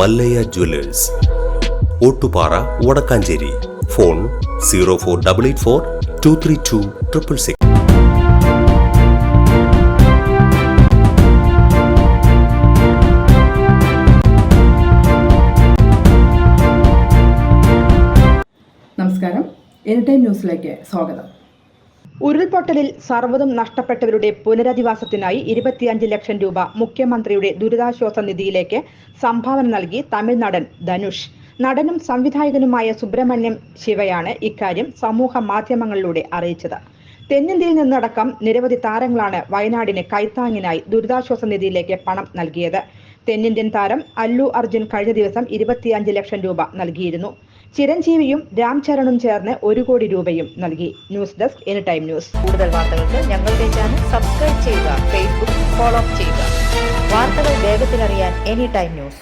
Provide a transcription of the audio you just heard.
Mallayya Jewellers, Ottupara, Vadakkanchery. Phone 04884 232 666. നമസ്കാരം, anytime ന്യൂസിലേക്ക് സ്വാഗതം. ഉരുൾപൊട്ടലിൽ സർവ്വതും നഷ്ടപ്പെട്ടവരുടെ പുനരധിവാസത്തിനായി 25 ലക്ഷം രൂപ മുഖ്യമന്ത്രിയുടെ ദുരിതാശ്വാസ നിധിയിലേക്ക് സംഭാവന നൽകി തമിഴ് നടൻ ധനുഷ്. നടനും സംവിധായകനുമായ സുബ്രഹ്മണ്യം ശിവയാണ് ഇക്കാര്യം സമൂഹ മാധ്യമങ്ങളിലൂടെ അറിയിച്ചത്. തെന്നിന്ത്യയിൽ നിന്നടക്കം നിരവധി താരങ്ങളാണ് വയനാടിന് കൈത്താങ്ങിനായി ദുരിതാശ്വാസ നിധിയിലേക്ക് പണം നൽകിയത്. തെന്നിന്ത്യൻ താരം അല്ലു അർജുൻ കഴിഞ്ഞ ദിവസം 25 ലക്ഷം രൂപ നൽകിയിരുന്നു. ചിരഞ്ജീവിയും രാംചരണും ചേർന്ന് 1 കോടി രൂപയും നൽകി. News desk anytime news. കൂടുതൽ വാർത്തകൾക്ക് ഞങ്ങളുടെ ചാനൽ സബ്സ്ക്രൈബ് ചെയ്യുക, ഫേസ്ബുക്ക് ഫോളോ ചെയ്യുക. വാർത്തകൾ വേഗത്തിലറിയാൻ എനിടൈം ന്യൂസ്.